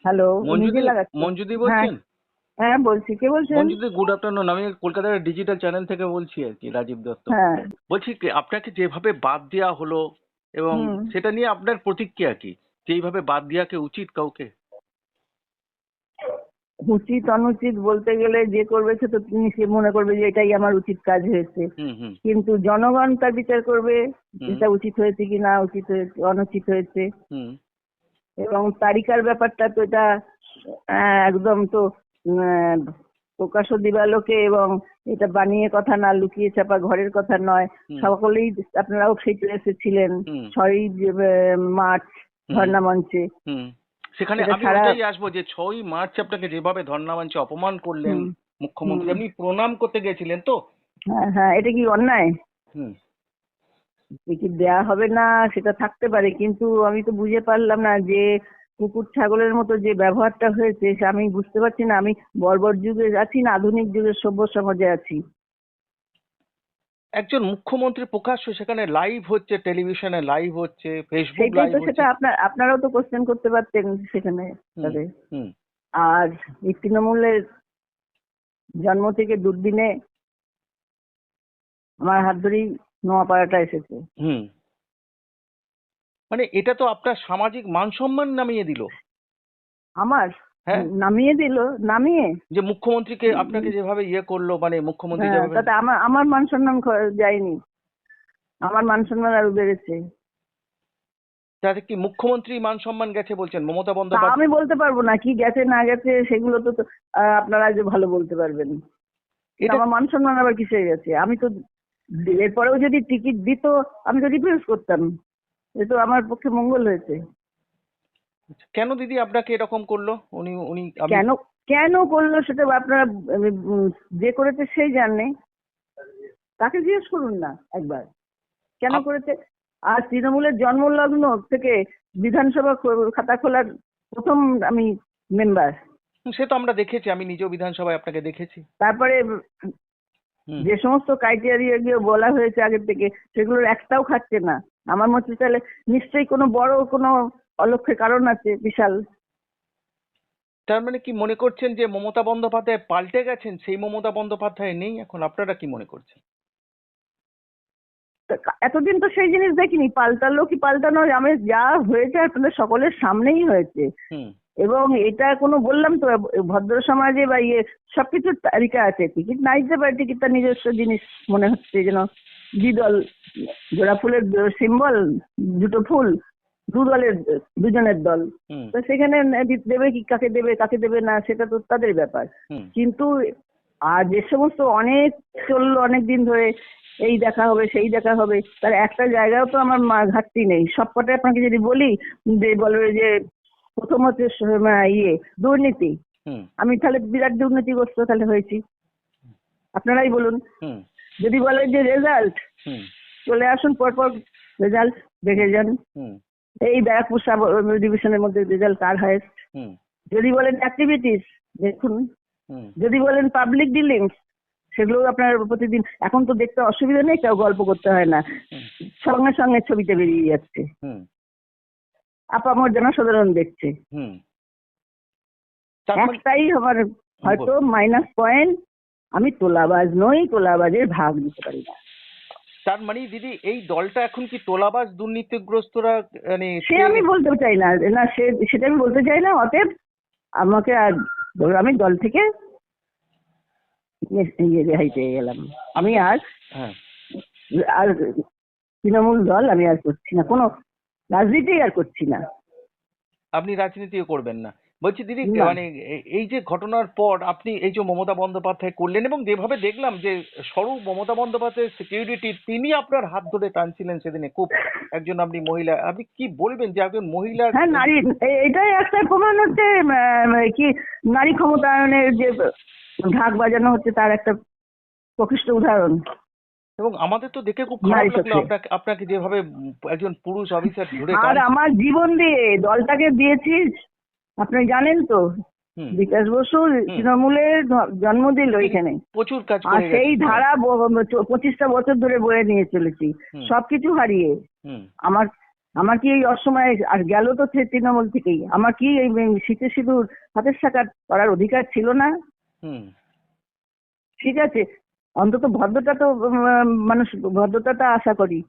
Hello, নিজে মঞ্জুদি লাগাচ্ছে। মঞ্জুদি হ্যাঁ, বলছেন? হ্যাঁ বলছি। কে বলছেন? মঞ্জুদি, গুড আফটারনুন। আমি কলকাতার ডিজিটাল চ্যানেল থেকে বলছি আর কি, রাজীব দত্ত। হ্যাঁ। বলছি কি, আপনাকে যেভাবে বাদ দেওয়া হলো এবং হুম। সেটা নিয়ে আপনার প্রতিক্রিয়া কি? যে এইভাবে বাদ দেওয়া কি উচিত কাউকে? উচিত অনুচিত বলতে গেলে যে করবে সে তো সে মনে করবে যে এটাই আমার উচিত কাজ হয়েছে। হুম, হুম, কিন্তু জনগণ তার বিচার করবে হুম, এটা উচিত হয়েছে কি না, উচিত হয়েছে অনুচিত হয়েছে। হুম, এবং তালিকার ব্যাপারটা তো এটা একদম তো আহ, প্রকাশ্য দিবালোকে, এবং এটা বানিয়ে কথা না, লুকিয়ে চাপা ঘরের কথা নয়। হুম, সকলেই আপনারাও সেইটা এসেছিলেন হুম, 6ই মার্চ হুম, ধর্ণা মঞ্চে। হুম। সেখানে এটা আমি সারা। ওইটাই আসবো যে 6ই মার্চ আপনাকে যেভাবে ধর্ণা মঞ্চে অপমান করলেন হুম। মুখ্যমন্ত্রী, হুম। আপনি প্রণাম করতে গেছিলেন তো? হ্যাঁ, হ্যাঁ, এটা কি অন্যায়? হুম। টিকিট দেয়া হবে না সেটা থাকতে পারে, কিন্তু আমি তো বুঝে পারলাম না যে কুকুর ছাগলের মতো যে ব্যবহারটা হয়েছে সে আমি বুঝতে পারছি না। আমি বর্বর যুগে আছি না আধুনিক যুগের সভ্য সমাজে আছি? একজন মুখ্যমন্ত্রী প্রকাশ্য সেখানে লাইভ হচ্ছে, টেলিভিশনে লাইভ হচ্ছে, ফেসবুক সেইটাই লাইভ তো, হচ্ছে। সেটা আপনারাও তো কোশ্চেন করতে পারতেন সেখানে হুম, তাদের। হুম, আর এই তৃণমূলের জন্ম থেকে দুর্দিনে আমার হাত ধরেই নোয়াপাড়াটা এসেছে। হুম। মানে এটা তো আপনার সামাজিক মান সম্মান নামিয়ে দিল। আমার হ্যাঁ, নামিয়ে দিল। নামিয়ে যে মুখ্যমন্ত্রীকে আপনাকে যেভাবে ইয়ে করলো, মানে মুখ্যমন্ত্রী হ্যাঁ, যেভাবে, তাতে আমার আমার মান সম্মান যায়নি। আমার মান সম্মান আরো বেড়েছে। তাতে কি মুখ্যমন্ত্রী মান সম্মান গেছে বলছেন মমতা তা আমি বন্দ্যোপাধ্যায়? বলতে পারবো না কি গেছে না গেছে, সেগুলো তো তো, আপনারা যে ভালো বলতে পারবেন। কিন্তু এটা আমার মান সম্মান আবার কিসে গেছে? আমি তো এরপরেও যদি টিকিট দিত আমি তো রিফিউজ করতাম। এ তো আমার পক্ষে মঙ্গল হয়েছে। কেন দিদি আপনাকে এরকম করলো? উনি উনি আপনি কেন কেন করলো সেটা আপনারা যে করেছে সেই জানে, তাকে জিজ্ঞেস করুন না একবার কেন আপ- করেছে। আর তৃণমূলের জন্মলগ্ন থেকে বিধানসভা খাতা খোলার প্রথম আমি মেম্বার। সে তো আমরা দেখেছি, আমি নিজেও বিধানসভায় আপনাকে দেখেছি। তারপরে হুম। যে সমস্ত ক্রাইটেরিয়া গিয়ে বলা হয়েছে আগে থেকে সেগুলোর একটাও খাচ্ছে না আমার মতে। তাহলে নিশ্চয়ই কোনো বড় কোনো অলক্ষ্যে কারণ আছে বিশাল। তার মানে কি মনে করছেন যে মমতা বন্দ্যোপাধ্যায় পাল্টে গেছেন, সেই মমতা বন্দ্যোপাধ্যায় নেই এখন? আপনারা কি মনে করছেন? তা এতদিন তো সেই জিনিস দেখিনি, পাল্টালো কি পাল্টানো, আমি যা হয়েছে আপনাদের সকলের সামনেই হয়েছে। হুম, এবং এটা কোনো বললাম তো ভদ্র সমাজে বা সবকিছুর তালিকা আছে। টিকিট না দিতে পারে, টিকিট তার নিজস্ব জিনিস। মনে হচ্ছে যেন দ্বিদল, জোড়া ফুলের সিম্বল, দুটো ফুল, দু দলের, দুজনের দল। হুম, তো সেখানে দেবে কি, কাকে দেবে না সেটা তো তাদের ব্যাপার। হুম, কিন্তু আর যে সমস্ত অনেক চললো অনেক দিন ধরে, এই দেখা হবে সেই দেখা হবে, তার একটা জায়গাও তো আমার ঘাটতি নেই। সবকটাই আপনাকে যদি বলি যে বলবে যে প্রথম হচ্ছে দুর্নীতি। হুম, আমি তাহলে বিরাট দুর্নীতিগ্রস্ত তাহলে হয়েছি, আপনারাই বলুন। হুম, যদি বলে যে রেজাল্ট, হুম, চলে আসুন পরপর রেজাল্ট দেখে যান। হুম, এই ব্যারাকপুর সাব ডিভিশনের মধ্যে রেজাল্ট কার হায়েস্ট। হুম, যদি বলেন অ্যাক্টিভিটিস, দেখুন। হুম, যদি বলেন পাবলিক ডিলিংস, সেগুলো আপনার প্রতিদিন এখন তো দেখতে অসুবিধা নেই, কেউ গল্প করতে হয় না, হুম, সঙ্গে সঙ্গে ছবিতে বেরিয়ে যাচ্ছে, হুম, আপামর জনসাধারণ দেখছে। হুম। তার মানে একটাই আমার হয়তো মাইনাস পয়েন্ট, আমি তোলাবাজ নই, তোলাবাজের ভাগ দিতে পারি না। তার মানে দিদি, এই দলটা এখন কি তোলাবাজ দুর্নীতিগ্রস্তরা মানে সে পেয়ে আমি গেছে? বলতে চাই না, না সেটা আমি বলতে চাই না। অতএব আমাকে আর আমি দল থেকে রেহাই পেয়ে গেলাম। আমি আপনি আর হ্যাঁ, আর তৃণমূল দল আমি আর করছি না, কোনো রাজনীতি আর করছি না। আপনি রাজনীতিও করবেন না? বলছি দিদি, না। মানে এই যে ঘটনার পর আপনি এই যে মমতা বন্দ্যোপাধ্যায় করলেন, এবং যেভাবে দেখলাম যে স্বরূপ মমতা বন্দ্যোপাধ্যায়ের সিকিউরিটি, তিনি আপনার হাত ধরে টানছিলেন সেদিনে, খুব একজন আপনি মহিলা, আপনি কি বলবেন যে একজন মহিলার হ্যাঁ, নারী, এটাই একটা প্রমাণ হচ্ছে কি নারী ক্ষমতায়নের যে ঢাক বাজানো হচ্ছে তার একটা প্রকৃষ্ট উদাহরণ এবং আমাদের তো দেখে খুব খারাপ নারী লাগলো চোখে। আপনাকে, আপনাকে যেভাবে একজন পুরুষ অফিসার ধরে আর টানছে। আমার জীবন দিয়ে দলটাকে দিয়েছিস, আপনি জানেন তো। হুম, বিকাশ বসু হুম, তৃণমূলের জন্ম দিল তিনি এখানে। প্রচুর কাজ আর করে সেই গেছেন। হ্যাঁ। ধারা 25টা বছর ধরে বয়ে নিয়ে চলেছি, হুম, সবকিছু হারিয়ে। হুম, আমার আমার কি এই অসময়ে আর গেল তো তৃণমূল থেকেই, আমার কি এই শীতে সিঁদুর হাতের সাকার করার অধিকার ছিল না? হুম ঠিক আছে, অন্তত ভদ্রতা তো মানুষ ভদ্রতাটা আশা করি।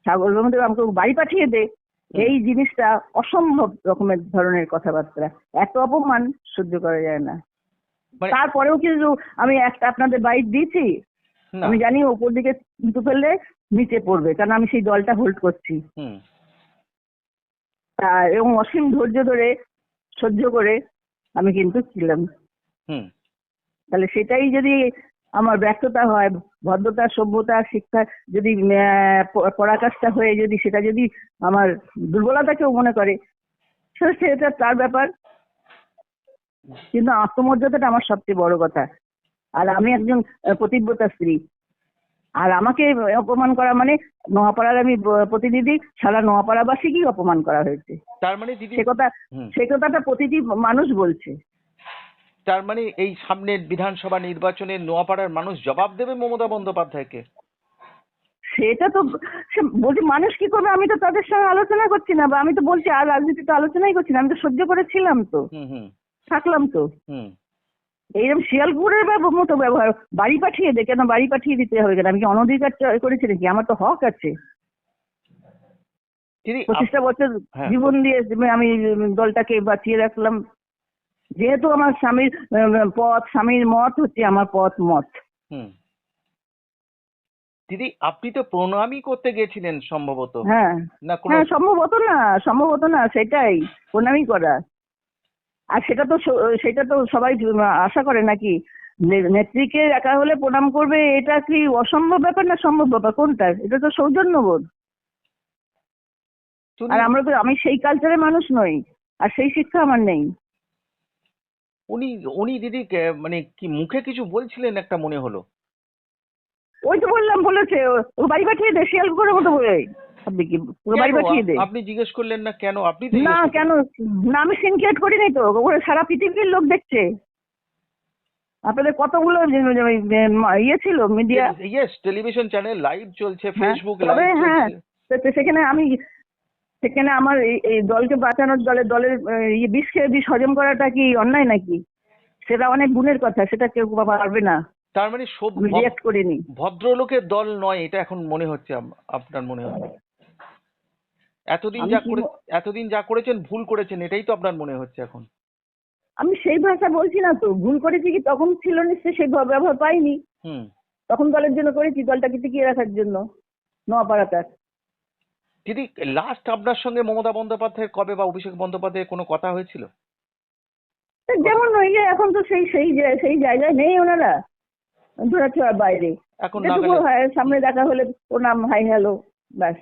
ছাগল মধ্যে আমাকে বাড়ি পাঠিয়ে দে, হুম এই জিনিসটা অসম্ভব রকমের ধরনের কথাবার্তা। এত অপমান সহ্য করা যায় না। মানে তারপরেও কিন্তু আমি একটা আপনাদের বাইট দিয়েছি, না আমি জানি ওপর দিকে কিন্তু ফেললে নিচে পড়বে, কারণ আমি সেই দলটা হোল্ড করছি। হুম এবং অসীম ধৈর্য ধরে সহ্য করে আমি কিন্তু ছিলাম। হুম তাহলে সেটাই যদি আমার ব্যর্থতা হয়, ভদ্রতা সভ্যতা শিক্ষা যদি পরাকাষ্ঠা হয়ে যদি সেটা যদি আমার দুর্বলতা কেউ মনে করে, সেটা তার ব্যাপার। কিন্তু আত্মমর্যাদাটা আমার সবচেয়ে বড় কথা। আর আমি একজন পতিব্রতা স্ত্রী, আর আমাকে অপমান করা মানে নোয়াপাড়ার আমি প্রতিনিধি, সারা নোয়াপাড়াবাসীকেই অপমান করা হয়েছে। তার মানে দিদি সে কথা, হুম সে কথাটা প্রতিটি মানুষ বলছে। তার মানে এই সামনের বিধানসভা নির্বাচনে নোয়াপাড়ার মানুষ জবাব দেবে মমতা বন্দ্যোপাধ্যায়কে? সেটা তো সে বলছি, মানুষ কি করবে? আমি তো তাদের সঙ্গে আলোচনা করছি না, বা আমি তো বলছি আর রাজনীতিতে আলোচনাই করছি না, আমি তো সহ্য করেছিলাম তো, হুম হুম থাকলাম তো। হুম এইরকম শিয়ালপুরের মতো ব্যবহার, বাড়ি পাঠিয়ে দে, কেন বাড়ি পাঠিয়ে দিতে হবে কেন? আমি কি অনধিকার করেছি নাকি? আমার তো হক আছে। দিদি 25টা বছর হ্যাঁ জীবন দিয়ে আমি দলটাকে বাঁচিয়ে রাখলাম, যেহেতু আমার স্বামীর পথ, স্বামীর মত হচ্ছে আমার পথ মত। হুম দিদি আপনি তো প্রণামই করতে গেছিলেন সম্ভবত, হ্যাঁ, না কোনো? হ্যাঁ, সম্ভবত না সেটাই প্রণামী করা। আর সেটা তো সবাই আশা করে নাকি? নেত্রীকে একা হলে প্রণাম করবে, এটা কি অসম্ভব ব্যাপার না সম্ভব ব্যাপার? কোনটা? এটা তো সৌজন্যবোধ। উনি আর আমি সেই কালচারের মানুষ নই, আর সেই শিক্ষা আমার নেই। উনি উনি দিদি মানে কি মুখে কিছু বলছিলেন একটা মনে হলো। ওই তো বললাম, বলেছে ও বাড়ি পাঠিয়ে দে, শিয়ালপুরের মতো বলে। আপনি কি পুরো কেন বাড়ি পাঠিয়ে দে? আপনি জিজ্ঞেস করলেন না কেন? আপনি তো না জিজ্ঞেস করতেন। কেন? না, আমি সিনক্রেট করিনি তো, ওরা সারা পৃথিবীর লোক দেখছে। আপনাদের কতগুলো ইয়ে ছিল media. Yes, television channel live চলছে, হ্যাঁ, ফেসবুক তবে লাইভ হ্যাঁ, চলছে। সেখানে আমার এই দলকে বাঁচানোর দলের বিষ খেয়ে বিষ হজম করাটা কি অন্যায় নাকি? সেটা অনেক গুণের কথা, সেটা কেউ পারবে না। তার মানে আমি রিয়াক্ট করিনি। ভদ্রলোকের দল নয় এটা এখন মনে হচ্ছে আপনার মনে হচ্ছে এতদিন আমি যা কি করে এতদিন যা করেছেন ভুল করেছেন এটাই তো আপনার মনে হচ্ছে এখন? আমি সেই ভাষা বলছি না তো। ভুল করেছি কি তখন ছিল নিশ্চয়ই, সেই ব্যবহার পাইনি। হুম তখন দলের জন্য করেছি, দলটাকে টিকিয়ে রাখার জন্য, নোয়াপাড়াটার। দিদি লাস্ট আপনার সঙ্গে মমতা বন্দ্যোপাধ্যায়ের কবে বা অভিষেক বন্দ্যোপাধ্যায়ের কোনো কথা হয়েছিল? তা যেমন ওই যে এখন তো সেই জায়গায় নেই ওনারা, ধরাছোঁয়ার বাইরে। এখন যেটুকু নাগালে হয় সামনে দেখা হলে প্রণাম, হাই হ্যালো, ব্যাস।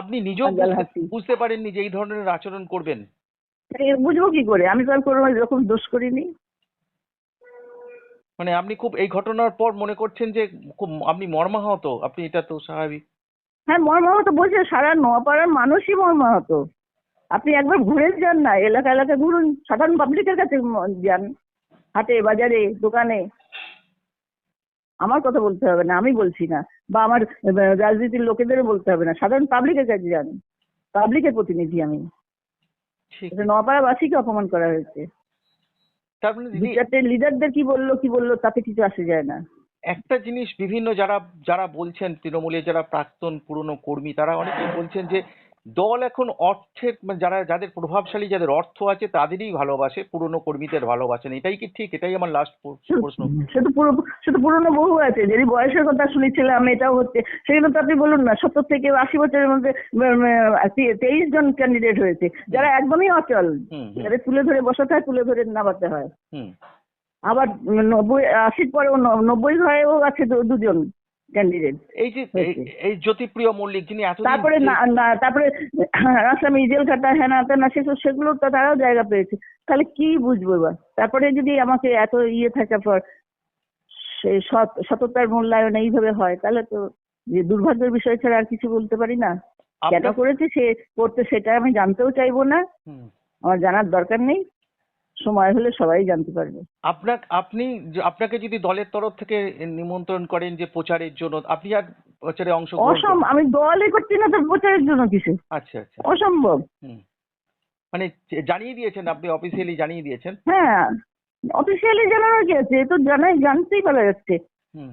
আপনি নিজেও আজকাল হাসি। বুঝতে পারেননি যে এই ধরনের আচরণ করবেন? বুঝবো কি করে? আমি তো আর কোনো এরকম দোষ করিনি। মানে আপনি খুব এই ঘটনার পর মনে করছেন যে খুব আপনি মর্মাহত, আপনি এটা তো স্বাভাবিক। হ্যাঁ, মর্মাহত বলছে, সারা নোয়াপাড়ার মানুষই মর্মাহত। আপনি একবার ঘুরে যান না, এলাকা এলাকা ঘুরুন, সাধারণ পাবলিকের কাছে যান, হাটে বাজারে দোকানে। আমার কথা বলতে হবে না, আমি বলছি না, বা আমার রাজনীতির লোকেদেরও বলতে হবে না, সাধারণ পাবলিকের কাছে যান। পাবলিকের প্রতিনিধি আমি। ঠিক। এটা নোয়াপাড়াবাসীকে অপমান করা হয়েছে। তার মানে দু দিদি চারটে লিডারদের কি বললো তাতে কিছু আসে যায় না। একটা জিনিস বিভিন্ন যারা যারা বলছেন তৃণমূলের যারা প্রাক্তন পুরনো কর্মী তারা অনেকেই বলছেন যে দল এখন অর্থের মানে যারা যাদের প্রভাবশালী যাদের অর্থ আছে তাদেরই ভালোবাসে, পুরনো কর্মীদের ভালোবাসেন। এটাই কি ঠিক? এটাই আমার লাস্ট প্রশ্ন। সে তো পুরনো বহু আছে, যদি বয়সের কথা শুনেছিলাম, এটাও হচ্ছে। সেগুলো তো আপনি বলুন না, 70 থেকে 80 বছরের মধ্যে 23 জন ক্যান্ডিডেট হয়েছে, যারা একদমই অচল, হুম হুম যাদের তুলে ধরে বসাতে হয়, তুলে ধরে নামাতে হয়। হুম আবার 80 পরেও 90 হয়েও আছে দুজন ক্যান্ডিডেট এই যে হয়েছে। এই জ্যোতিপ্রিয় মল্লিক যিনি এতদিন তারপরে তারপরে আসামি জেল খাটা হেনা তেনা সেগুলো তো তারাও জায়গা পেয়েছে। তাহলে কি বুঝবো এবার? তারপরে যদি আমাকে এত থাকার পর সেই সততার মূল্যায়ন এইভাবে হয়, তাহলে তো যে দুর্ভাগ্যের বিষয় ছাড়া আর কিছু বলতে পারি না। কেন আপনার করেছে সে করতে, সেটা আমি জানতেও চাইবো না, হুম আমার জানার দরকার নেই। সময় হলে সবাই জানতে পারবে। আপনাকে যদি দলের তরফ থেকে নিমন্ত্রণ করেন যে প্রচারের জন্য, আপনি আর প্রচারে অংশগ্রহণ করবেন? আমি দলই করছি না তো প্রচারের জন্য কিসে? আচ্ছা আচ্ছা। অসম্ভব। হুম। মানে জানিয়ে দিয়েছেন, আপনি অফিসিয়ালি জানিয়ে দিয়েছেন? হ্যাঁ, অফিসিয়ালি জানানো কি আছে, এ তো জানতেই পারা যাচ্ছে। হুম।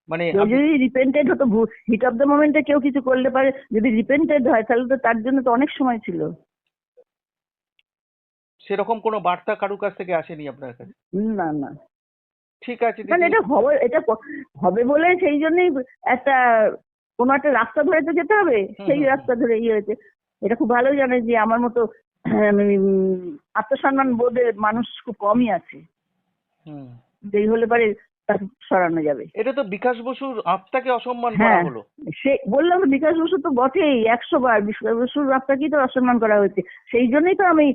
মানে কেউ আপনি যদি রিপেন্টেড হতো, হিট অফ দ্য মোমেন্টে কেউ কিছু করলে পারে, যদি রিপেন্টেড হয় তাহলে তো তার জন্য তো অনেক সময় ছিল। সেরকম কোনো বার্তা কারুর কাছ থেকে আসেনি আপনার কাছে? না না, ঠিক আছে মানে দিদি। এটা হবে বলে সেই জন্যই একটা কোনো একটা রাস্তা ধরে তো যেতে হবে, হুম, সেই হুম, হুম। রাস্তা ধরে ইয়ে হয়েছে। এটা খুব ভালোই জানে যে আমার মতো আত্মসম্মান বোধের মানুষ খুব কমই আছে, হুম। যেই হলে পারে তাকে সরানো যাবে। এটা তো বিকাশ বসুর আত্মাকে অসম্মান করা হ্যাঁ, হলো। সে বললাম তো, বিকাশ বসু তো বটেই, 100 বার বিকাশ বসুর আপনাকেই তো অসম্মান করা হয়েছে। সেই জন্যই তো আমি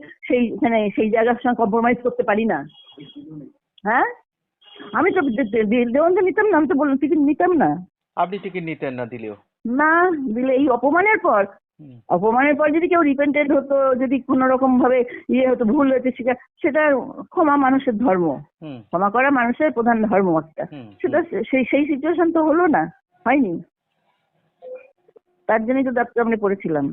সেই জায়গার সঙ্গে কম্প্রোমাইজ করতে পারি না। হ্যাঁ, আমি তো দেওয়ানকে নিতাম না, আমি তো বললাম টিকিট নিতাম না। আপনি টিকিট নিতেন না দিলেও? না দিলে এই অপমানের পর, হুম, যদি কেউ রিপেন্টেড হতো, যদি কোনো রকম ভাবে ইয়ে হতো, ভুল হয়েছে, সেটা ক্ষমা মানুষের ধর্ম, হুম, ক্ষমা করা মানুষের প্রধান ধর্ম একটা। হুম, সেটা হুম। সেই সিচুয়েশন তো হলো না, হয়নি, তার জন্যই তো দাপটা আমরা পড়েছিলাম।